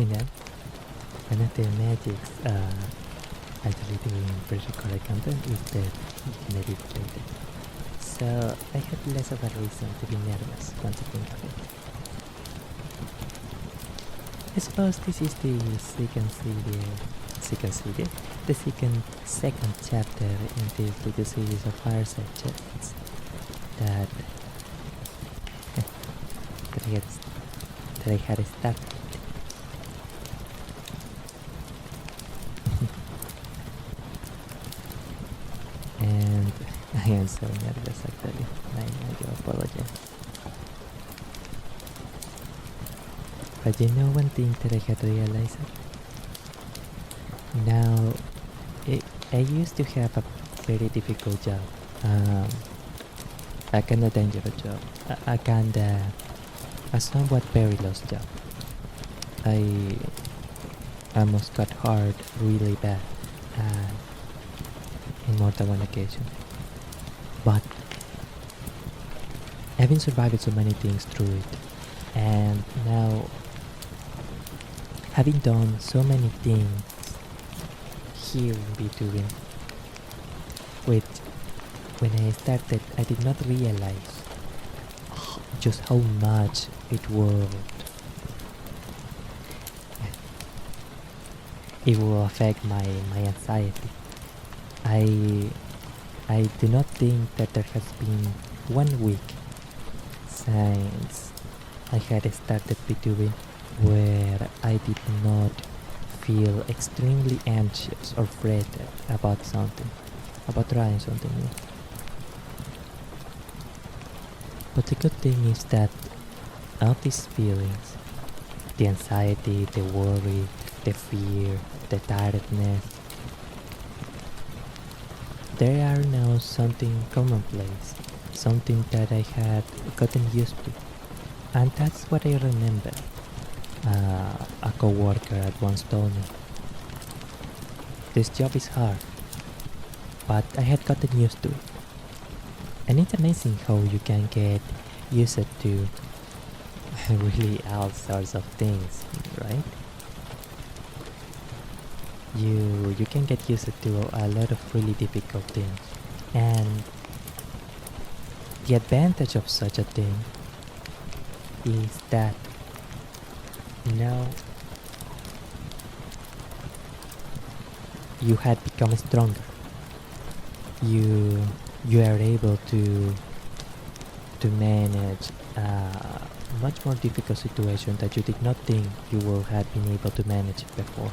you know, one of the magics actually doing pre-recorded content is that you can edit later. So I have less of a reason to be nervous once I think of it. I suppose this is the second chapter in this little series of Fireside chats that I had started. And I am so nervous actually. I do apologize. But you know one thing that I had realized? Now, I used to have a very difficult job. A kind of dangerous job. A somewhat perilous job. I almost got hurt really bad in more than one occasion. But having survived so many things through it, and now having done so many things here in Vtubing, which when I started I did not realize just how much it will affect my anxiety. I do not think that there has been 1 week since I had started Vtubing where I did not feel extremely anxious or fretted about trying something new. But the good thing is that all these feelings, the anxiety, the worry, the fear, the tiredness, they are now something commonplace, something that I had gotten used to. And that's what I remember. A co-worker at once told me, this job is hard, but I had gotten used to it. And it's amazing how you can get used to really all sorts of things, right? You can get used to a lot of really difficult things. And the advantage of such a thing is that now you had become stronger. You are able to manage a much more difficult situation that you did not think you will have been able to manage before.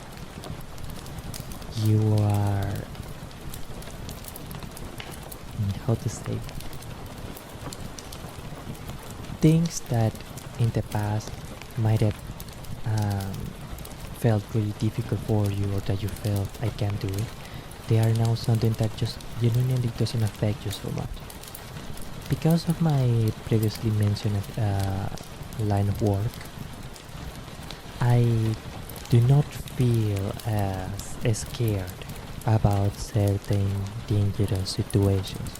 You are, how to say, things that in the past might have felt really difficult for you, or that you felt I can't do it, they are now something that just genuinely doesn't affect you so much. Because of my previously mentioned line of work, I do not feel as scared about certain dangerous situations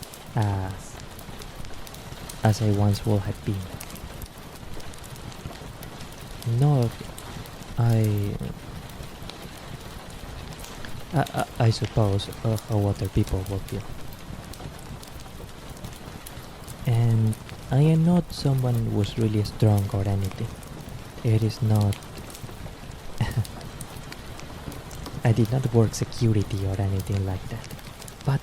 as I once would have been. Nor I suppose how other people will feel. And I am not someone who's really strong or anything. It is not I did not work security or anything like that. But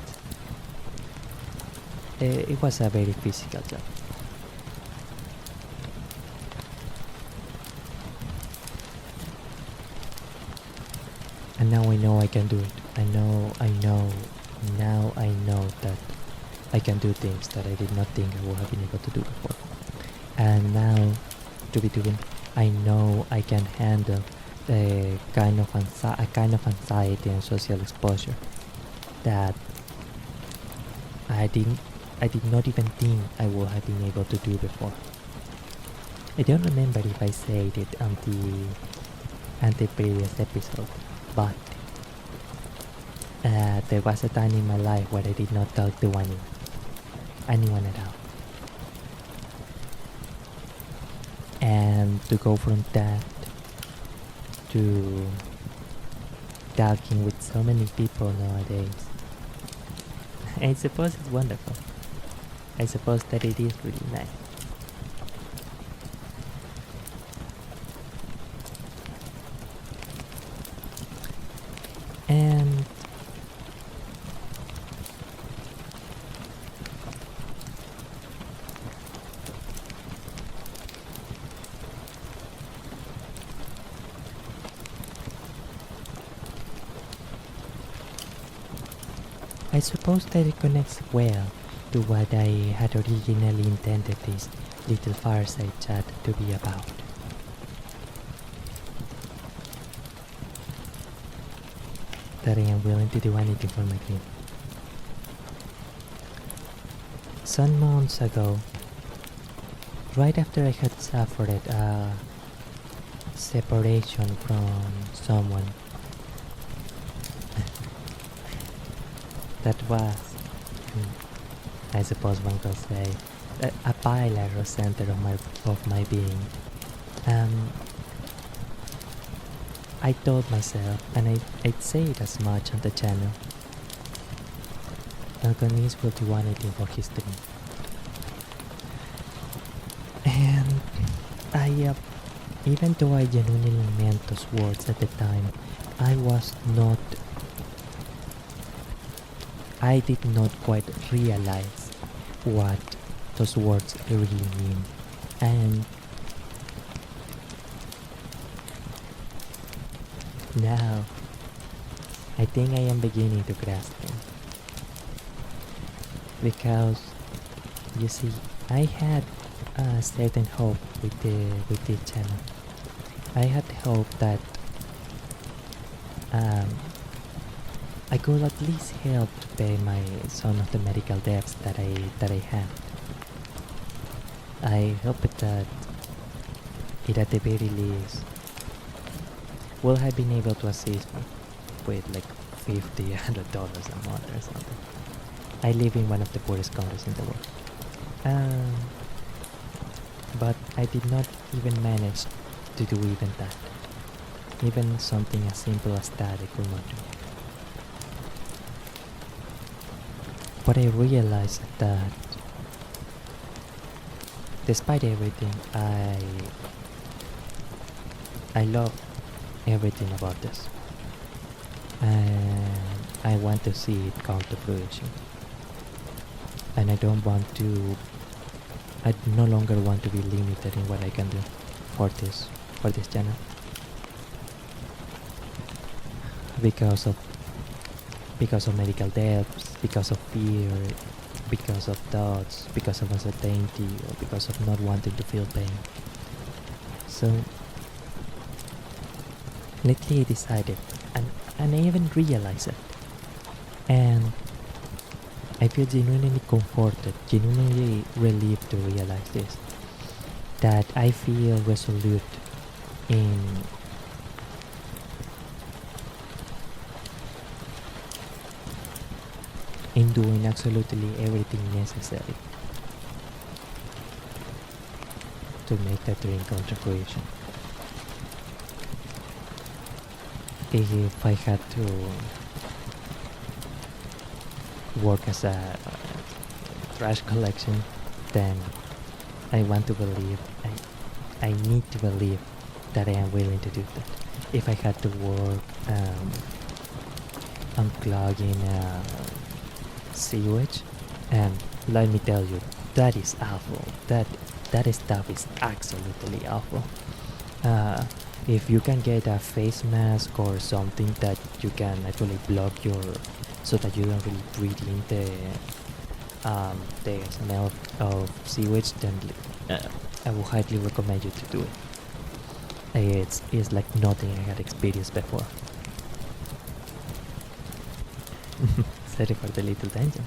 it was a very physical job. And now I know I can do it. Now I know that I can do things that I did not think I would have been able to do before. And now, to be doing, I know I can handle a kind of anxiety and social exposure that I did not even think I would have been able to do before. I don't remember if I said it on the previous episode, but there was a time in my life where I did not talk to anyone at all. And to go from that to talking with so many people nowadays. I suppose it's wonderful. I suppose that it is really nice. And I suppose that it connects well to what I had originally intended this little fireside chat to be about. That I am willing to do anything for my dream. Some months ago, right after I had suffered a separation from someone, that was, I suppose one could say, a pillar or center of my being. I told myself, and I'd say it as much on the channel, Algonese will do anything for his dream. And even though I genuinely meant those words at the time, I did not quite realize what those words really mean. And now, I think I am beginning to grasp them. Because, you see, I had a certain hope with the channel. I had hope that I could at least help to pay some of the medical debts that I had. I hoped that it at the very least would have been able to assist me with like $50, $100 a month or something. I live in one of the poorest countries in the world. But I did not even manage to do even that. Even something as simple as that I could not do. But I realized that despite everything, I love everything about this. And I want to see it come to fruition. And I no longer want to be limited in what I can do for this channel. Because of medical debts, because of fear, because of thoughts, because of uncertainty, or because of not wanting to feel pain. So lately I decided, and I even realized it, and I feel genuinely comforted, genuinely relieved to realize this, that I feel resolute in doing absolutely everything necessary to make that dream come to fruition. If I had to work as a trash collection, then I want to believe, I need to believe that I am willing to do that. If I had to work unclogging sewage, and let me tell you, that is awful. That stuff is absolutely awful. If you can get a face mask or something that you can actually block so that you don't really breathe in the smell of sewage, then I would highly recommend you to do it. It's like nothing I had experienced before. Sorry for the little tangent.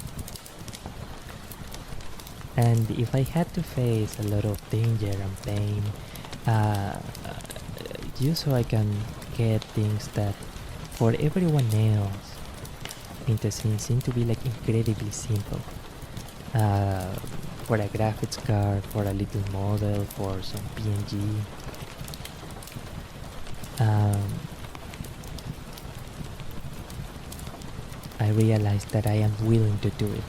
And if I had to face a lot of danger and pain, just so I can get things that for everyone else in the scene seem to be like incredibly simple. For a graphics card, for a little model, for some PNG. I realized that I am willing to do it.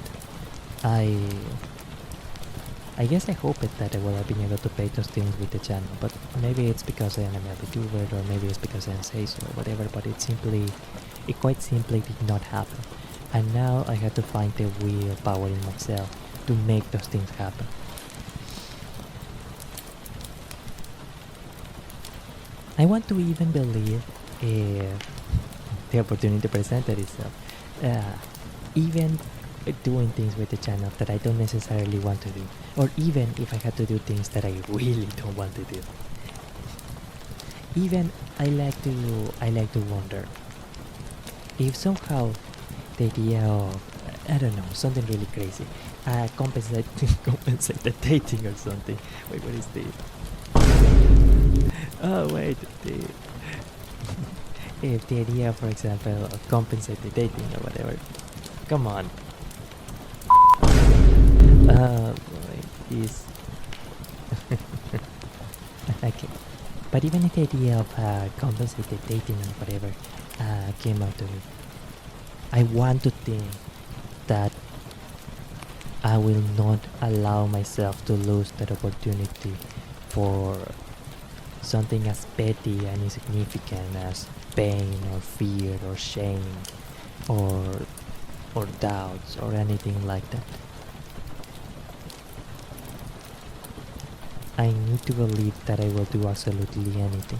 I guess I hope it that I will have been able to pay those things with the channel, but maybe it's because I am a Vtuber, or maybe it's because I am say so or whatever, but it quite simply did not happen. And now I had to find the willpower in myself to make those things happen. I want to even believe the opportunity presented itself. Even doing things with the channel that I don't necessarily want to do, or even if I had to do things that I really don't want to do. Even I like to wonder if somehow the idea of, I don't know, something really crazy, compensate the dating or something. Wait, what is this? Oh wait, if the idea, for example, of compensate the dating or whatever. Come on. Is okay. But even if the idea of compensated dating or whatever came out to me, I want to think that I will not allow myself to lose that opportunity for something as petty and insignificant as pain or fear or shame or doubts or anything like that. I need to believe that I will do absolutely anything.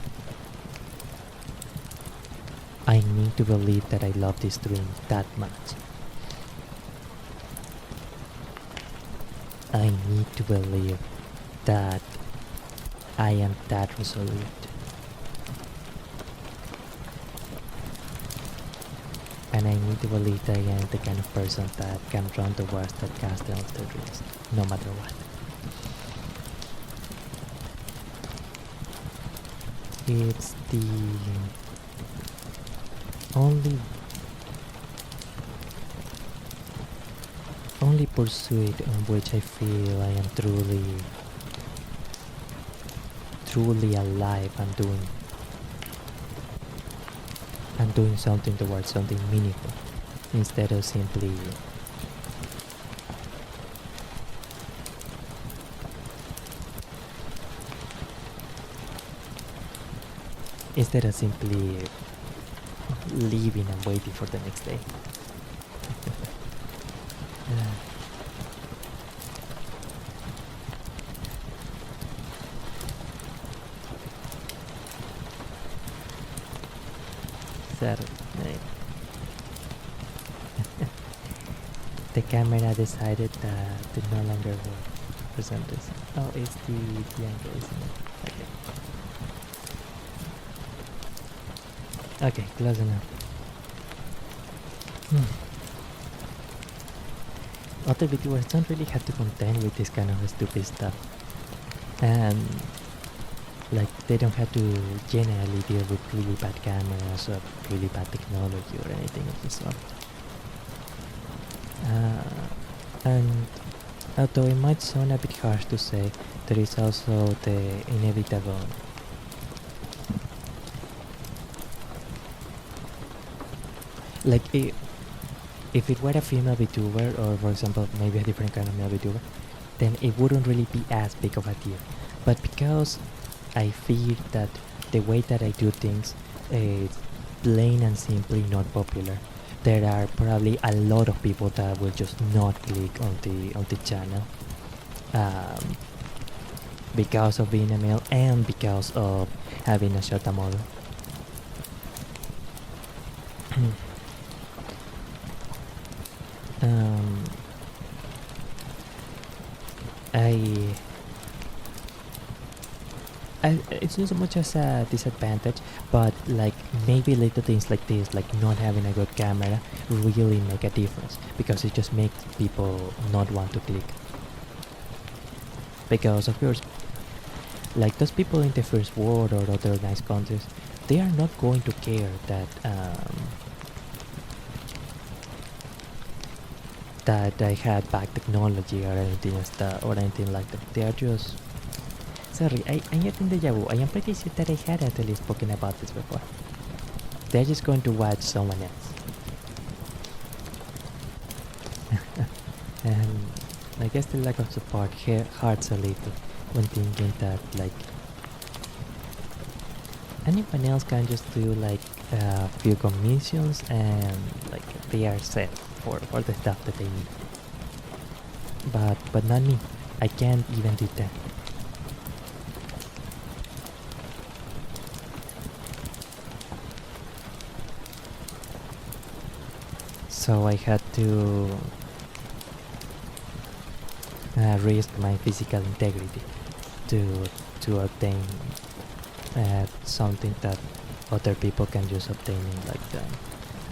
I need to believe that I love this dream that much. I need to believe that I am that resolute. And I need to believe that I am the kind of person that can run towards that castle of their dreams, no matter what. It's the only pursuit on which I feel I am truly alive and doing something towards something meaningful instead of simply leaving and waiting for the next day. Saturday. The camera decided to no longer work for some reason. Oh, it's the angle, isn't it? Okay, close enough. Other viewers don't really have to contend with this kind of stupid stuff. And like they don't have to generally deal with really bad cameras or really bad technology or anything of the sort. And although it might sound a bit harsh to say, there is also the inevitable like if it were a female VTuber, or for example maybe a different kind of male VTuber, then it wouldn't really be as big of a deal. But because I fear that the way that I do things is plain and simply not popular, there are probably a lot of people that will just not click on the channel because of being a male and because of having a short model. It's not so much as a disadvantage, but like maybe little things like this, like not having a good camera, really make a difference, because it just makes people not want to click. Because of course, like those people in the first world or other nice countries, they are not going to care that that I had bad technology or anything like that. They are just sorry, I'm getting deja vu. I am pretty sure that I had at least spoken about this before. They're just going to watch someone else. And I guess the lack of support hurts a little when thinking that like anyone else can just do like a few commissions and like they are set for the stuff that they need. But not me. I can't even do that. So I had to risk my physical integrity to obtain something that other people can just obtain in like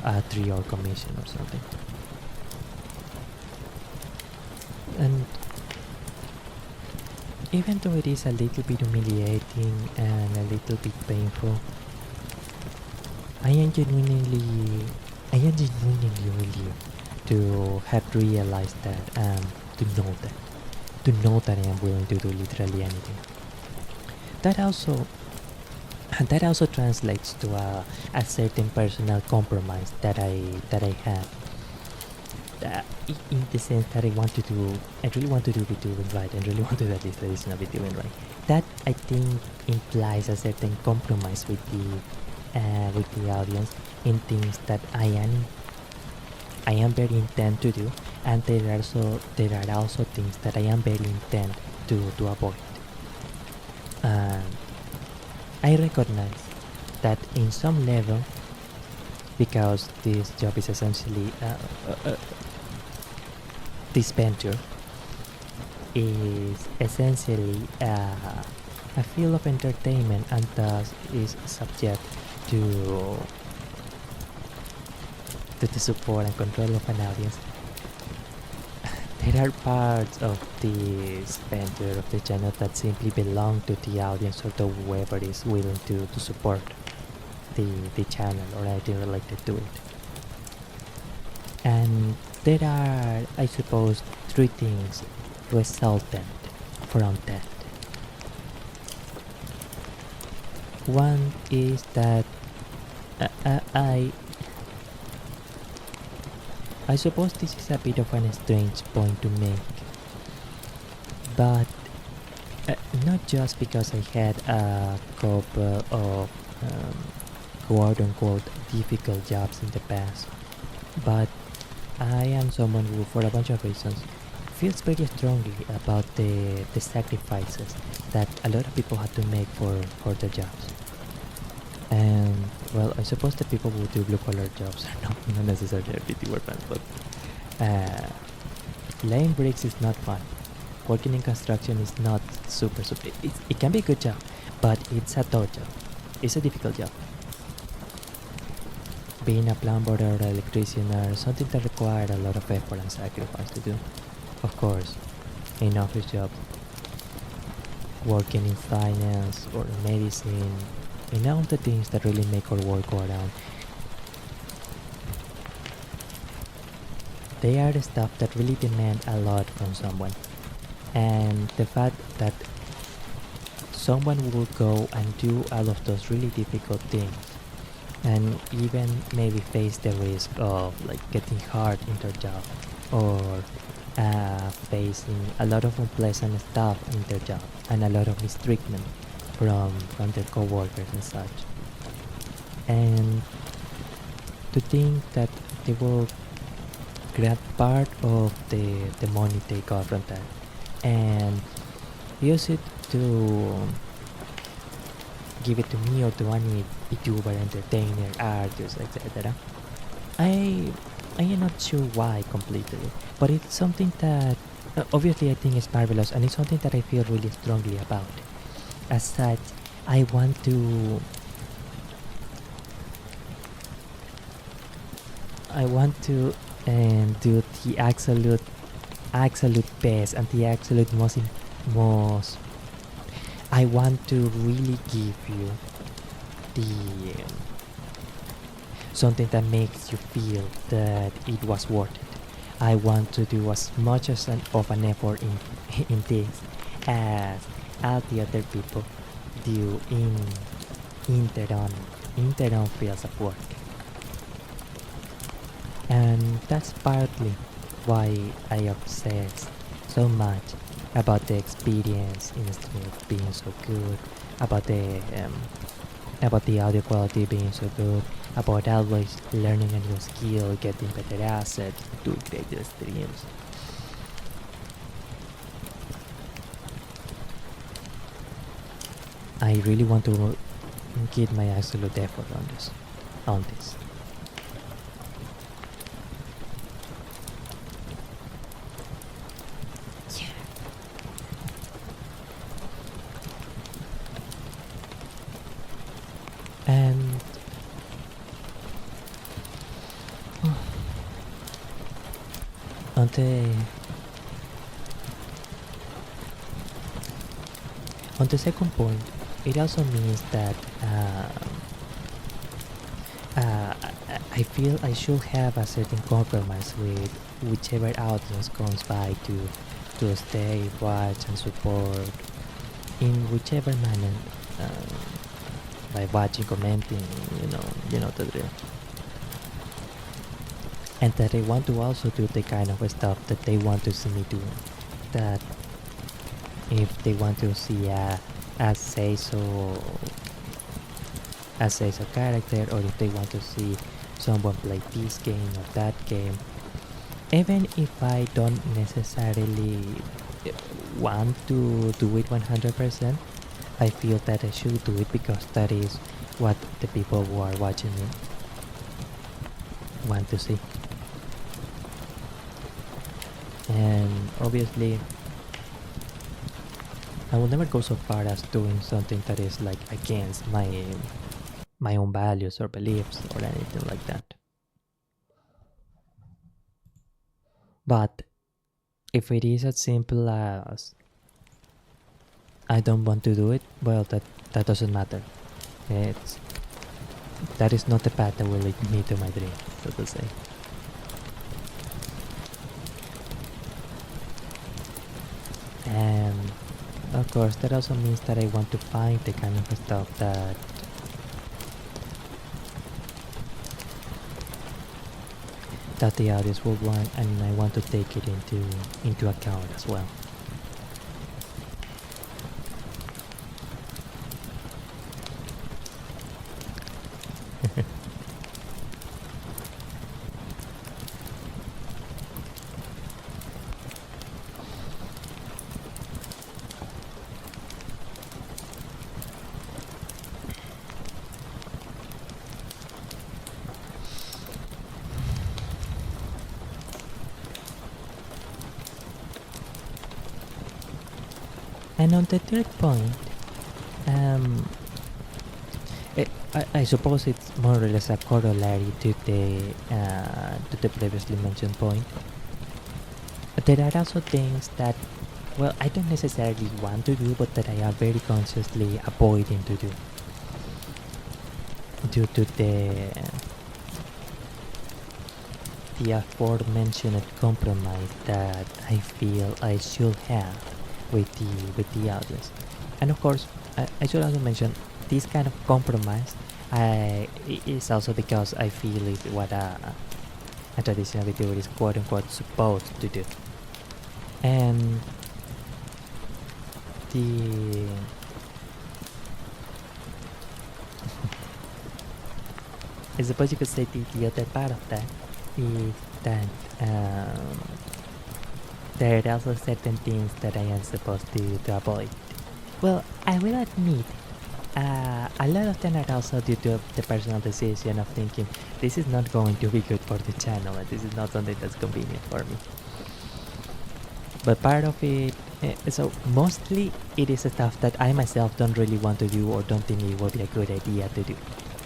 a 3-hour commission or something. And even though it is a little bit humiliating and a little bit painful, I am genuinely relieved to have realized that and to know that I am willing to do literally anything. That also translates to a certain personal compromise that I have. In the sense that I really want to do Vtubing right, and really want to do at least traditional Vtubing right. That I think implies a certain compromise with the audience in things that I am very intent to do, and there are also things that I am very intent to avoid. I recognize that in some level, because this job is essentially this venture is essentially a field of entertainment and thus is subject to the support and control of an audience. There are parts of this venture of the channel that simply belong to the audience or to whoever is willing to support the channel or anything related to it. And there are, I suppose, 3 things resultant from that. One is that I suppose this is a bit of a strange point to make, but not just because I had a couple of quote-unquote difficult jobs in the past, but I am someone who, for a bunch of reasons, feels very strongly about the sacrifices that a lot of people had to make for their jobs. And well, I suppose the people who do blue-collar jobs are not necessarily Vtuber fans, but laying bricks is not fun. Working in construction is not super. It can be a good job, but it's a tough job. It's a difficult job. Being a plumber or an electrician are something that require a lot of effort and sacrifice to do. Of course, in office jobs, working in finance or medicine, and all the things that really make our work go around. They are the stuff that really demand a lot from someone. And the fact that someone will go and do all of those really difficult things and even maybe face the risk of like getting hurt in their job or facing a lot of unpleasant stuff in their job and a lot of mistreatment from their co-workers and such. And to think that they will grab part of the money they got from that and use it to give it to me or to any Vtuber, entertainer, artist, etc. I am not sure why completely, but it's something that obviously I think is marvelous, and it's something that I feel really strongly about. As such, I want to do the absolute best and the absolute most. I want to really give you the something that makes you feel that it was worth it. I want to do as much of an effort in this as all the other people do in their own fields of work. And that's partly why I obsess so much about the experience instead of being so good, about the audio quality being so good, about always learning a new skill, getting better assets, doing greater streams. I really want to give my absolute effort on this. On this. And on the second point, it also means that I feel I should have a certain compromise with whichever audience comes by to stay, watch, and support in whichever manner, by watching, commenting, you know the drill. And that I want to also do the kind of stuff that they want to see me doing. That if they want to see a say so character, or if they want to see someone play this game or that game, even if I don't necessarily want to do it 100%, I feel that I should do it because that is what the people who are watching me want to see. And obviously, I will never go so far as doing something that is like against my own values or beliefs or anything like that. But if it is as simple as I don't want to do it, well, that doesn't matter. That is not the path that will lead me to my dream, so to say. And of course, that also means that I want to find the kind of stuff that the audience will want, and I want to take it into account as well. And on the third point, I suppose it's more or less a corollary to the previously mentioned point. There are also things that, well, I don't necessarily want to do, but that I am very consciously avoiding to do due to the aforementioned compromise that I feel I should have with the audience. And of course, I should also mention this kind of compromise is also because I feel it's what a traditional Vtuber is quote unquote supposed to do. And I suppose you could say the other part of that is that there are also certain things that I am supposed to avoid. Well, I will admit, a lot of them are also due to the personal decision of thinking this is not going to be good for the channel and this is not something that's convenient for me. But part of it, so mostly it is stuff that I myself don't really want to do or don't think it would be a good idea to do.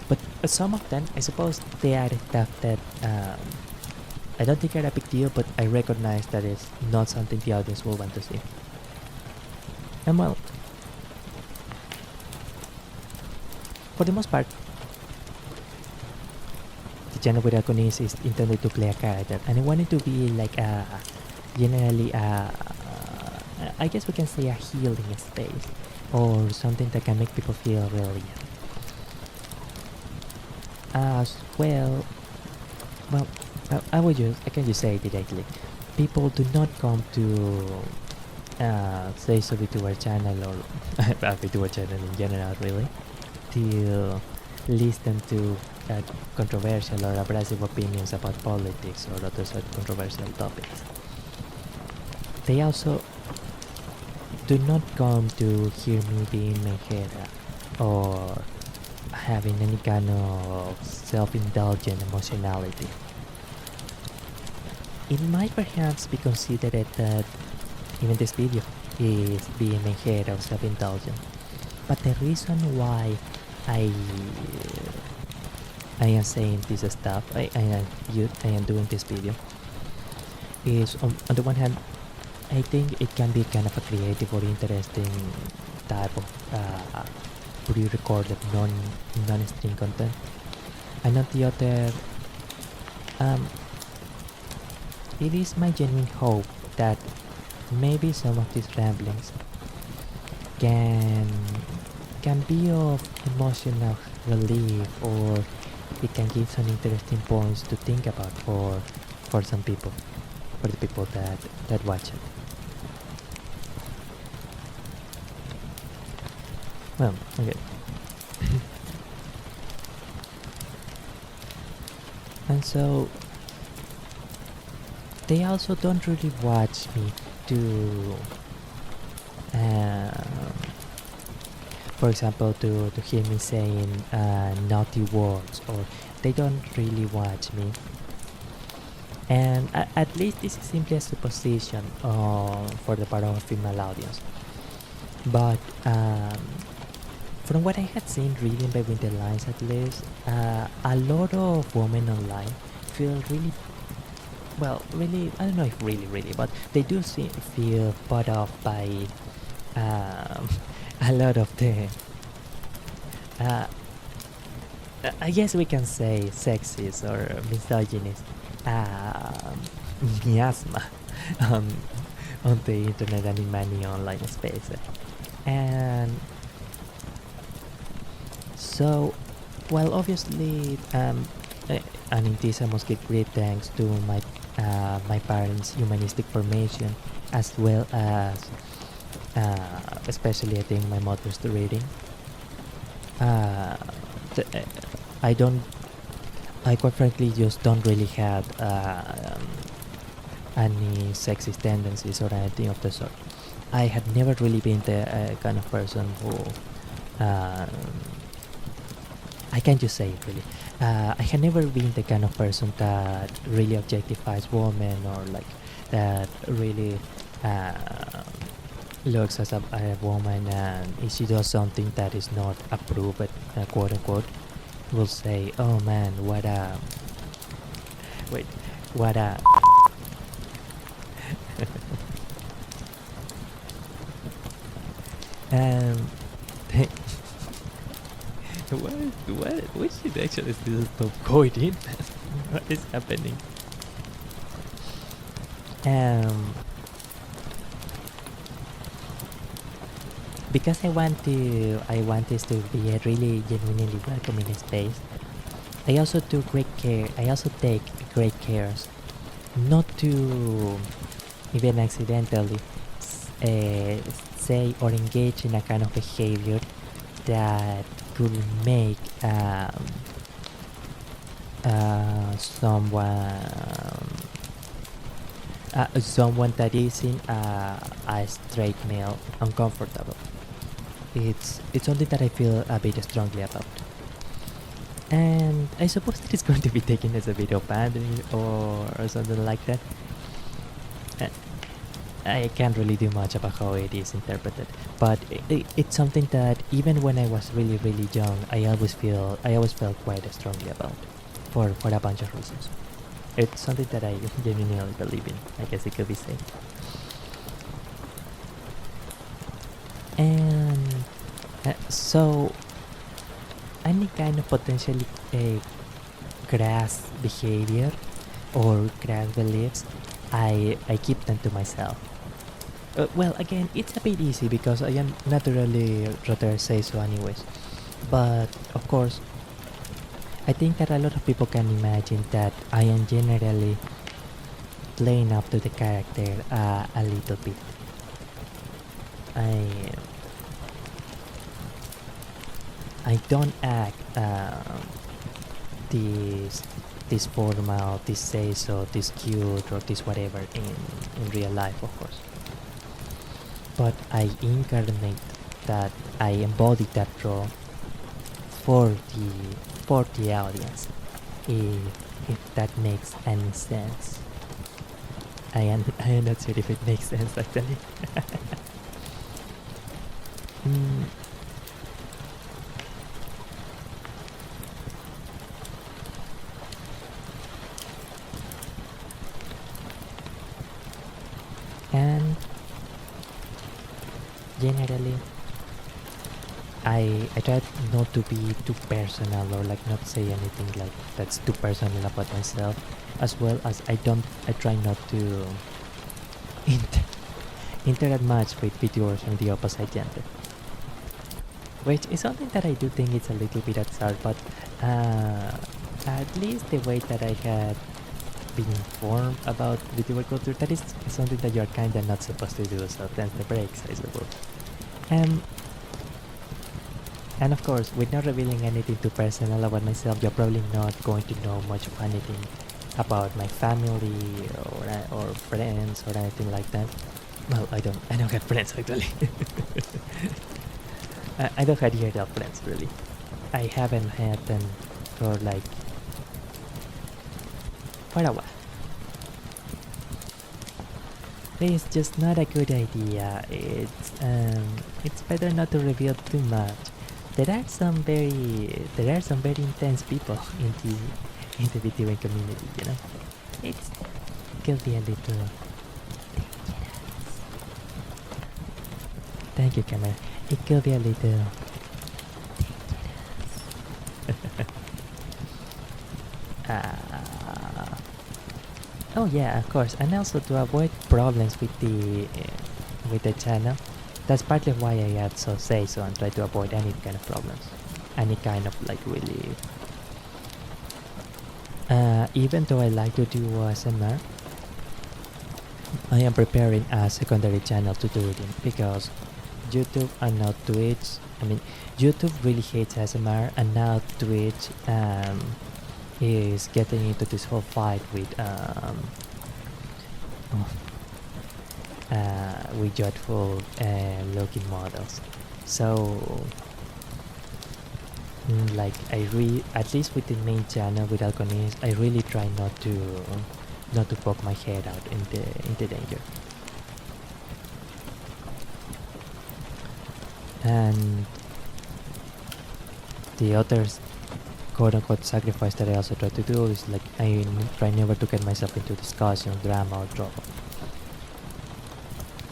But some of them, I suppose they are stuff that I don't think are a big deal, but I recognize that it's not something the audience will want to see. And well, for the most part, the channel with Akunis is intended to play a character, and I want it to be like generally I guess we can say a healing space, or something that can make people feel really as well. I can just say it directly. people do not come to say so Vtuber channel or a Vtuber channel in general, really, to listen to controversial or abrasive opinions about politics or other such controversial topics. They also do not come to hear me being mejera or having any kind of self-indulgent emotionality. It might perhaps be considered that even this video is being mejera or self-indulgent, but the reason why I am saying this stuff, I am doing this video, is on the one hand, I think it can be kind of a creative or interesting type of pre-recorded non-string content, and on the other, it is my genuine hope that maybe some of these ramblings can be of emotional relief, or it can give some interesting points to think about for some people, for the people that watch it. Well, okay. And so they also don't really watch me to for example, to hear me saying naughty words, or they don't really watch me. And at least this is simply a supposition for the part of a female audience. But from what I had seen reading between the lines, at least, a lot of women online feel really, well, really, I don't know if really, but they do feel put off by a lot of the I guess we can say sexist or misogynist miasma on the internet and in many online spaces. And so, well, obviously, and in this I must give great thanks to my parents' humanistic formation, as well as especially I think my mother's reading. I quite frankly just don't really have any sexist tendencies or anything of the sort. I had never really been the kind of person who I can't just say it really. I had never been the kind of person that really objectifies women, or like that really looks at a woman, and if she does something that is not approved, quote unquote, will say, "Oh man, what a what a." What should actually still stop going? What is happening? Because I want this to be a really genuinely welcoming space. I also take great care not to even accidentally say or engage in a kind of behavior that could make someone that isn't a straight male uncomfortable. It's something that I feel a bit strongly about, and I suppose that it's going to be taken as a bit of pandering or something like that. I can't really do much about how it is interpreted, but it's something that even when I was really young, I always felt quite strongly about, for a bunch of reasons. It's something that I genuinely believe in, I guess it could be said. And so any kind of potentially crass behavior or crass beliefs, I keep them to myself. Well, again, it's a bit easy because I am naturally rather say so anyways. But of course, I think that a lot of people can imagine that I am generally playing up to the character a little bit. I don't act this this formal, this say so, this cute, or this whatever in real life, of course. But I incarnate that, I embody that role for the audience, if that makes any sense. I am not sure if it makes sense actually. mm, and generally I try not to be too personal, or like not say anything like that's too personal about myself, as well as I try not to interact much with Vtuber from the opposite gender, which is something that I do think it's a little bit absurd, but at least the way that I had been informed about Vtuber culture, that is something that you're kinda not supposed to do, so that's the breaks, I suppose. And of course, with not revealing anything too personal about myself, you're probably not going to know much of anything about my family or friends or anything like that. Well, I don't have friends actually. I don't have real friends really. I haven't had them for like quite a while. It's just not a good idea. It's better not to reveal too much. There are some very intense people in the Vtuber community, you know. It could be a little dangerous. Thank you, camera. It could be a little dangerous. Oh yeah, of course, and also to avoid problems with the channel. That's partly why I also say so and try to avoid any kind of problems, any kind of like really. Even though I like to do ASMR, I am preparing a secondary channel to do it in, because YouTube and now Twitch. I mean, YouTube really hates ASMR, and now Twitch is getting into this whole fight with judgeful looking models. So like at least with the main channel with Alconis, I really try not to poke my head out into danger. And the others quote-unquote sacrifice that I also try to do is like I try never to get myself into discussion, drama, or trouble.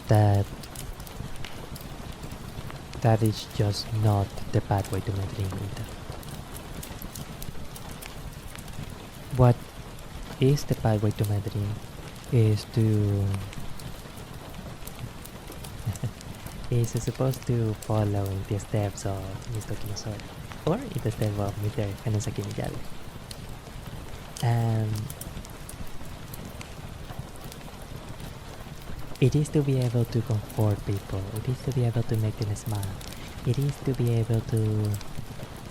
That is just not the pathway to my dream either. What is the pathway to my dream is to is supposed to follow in the steps of Mr. Kinosora, or in the steps of Mr. Hanesaki Miyagi. It is to be able to comfort people. It is to be able to make them smile. It is to be able to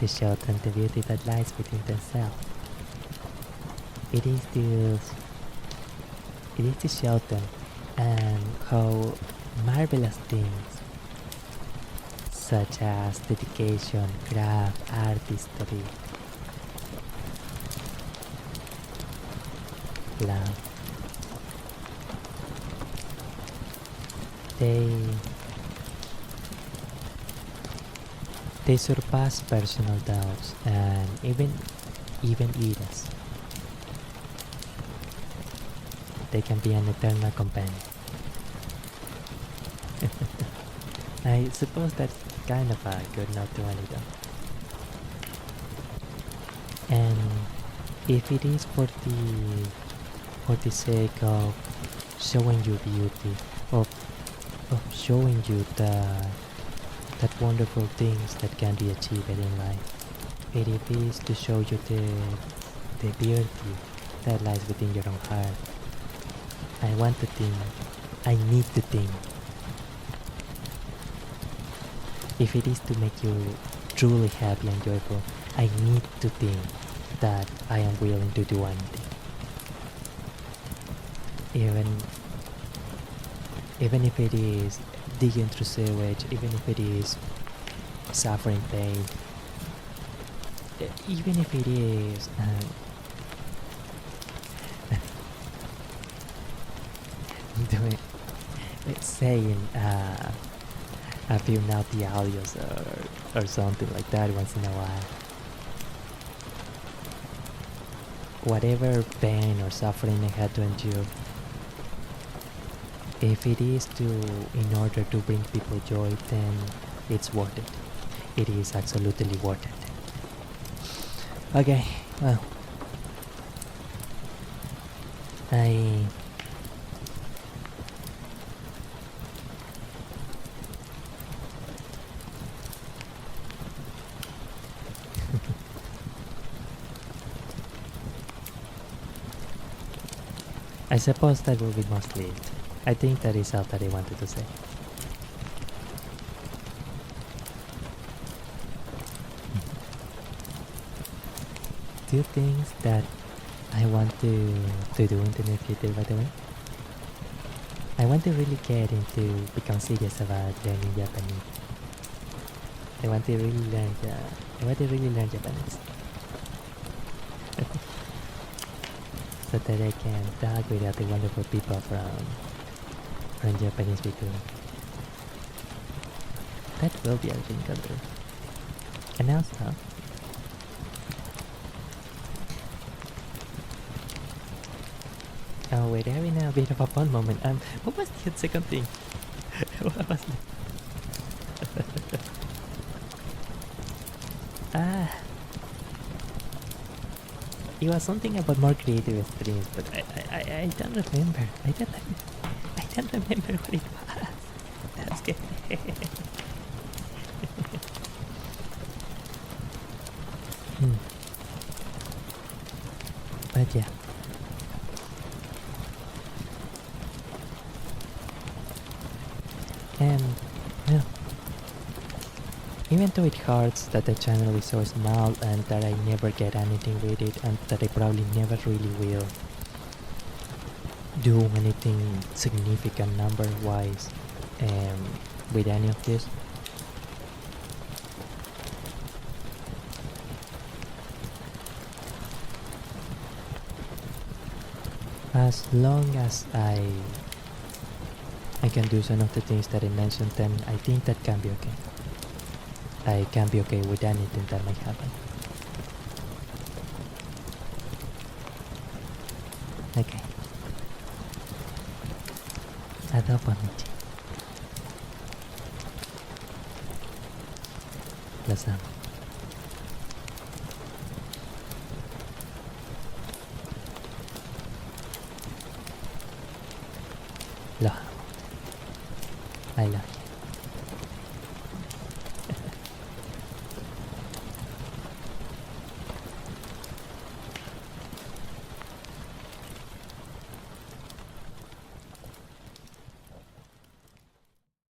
show them the beauty that lies within themselves. It is to show them how marvelous things such as dedication, craft, artistry, love, they surpass personal doubts and even eras. They can be an eternal companion. I suppose that's kind of a good note to end it on. And if it is for the sake of showing you beauty, of showing you that wonderful things that can be achieved in life, it is to show you the beauty that lies within your own heart, I want to think. I need to think. If it is to make you truly happy and joyful, I need to think that I am willing to do anything. Even if it is digging through sewage, even if it is suffering pain, even if it is doing, saying a few naughty audios or something like that once in a while. Whatever pain or suffering I had to endure, if it is in order to bring people joy, then it's worth it. It is absolutely worth it. Okay, well, I suppose that will be mostly it. I think that is all that I wanted to say. Two things that I want to do in the near future, by the way. I want to really get into become serious about learning Japanese. I want to really learn Japanese. So that I can talk with other wonderful people from Japanese Vtuber. That will be a dream come true. And also, oh, we're having a bit of a fun moment. What was the second thing? What was it? It was something about more creative streams, but I don't remember. I don't remember what it was. That's good. But yeah. Well, even though it hurts that the channel is so small and that I never get anything with it and that I probably never really will do anything significant number-wise with any of this, as long as I can do some of the things that I mentioned, then I think that can be okay. I can be okay with anything that might happen. Okay. Adobo amici. Los amo. Los amo. I love you.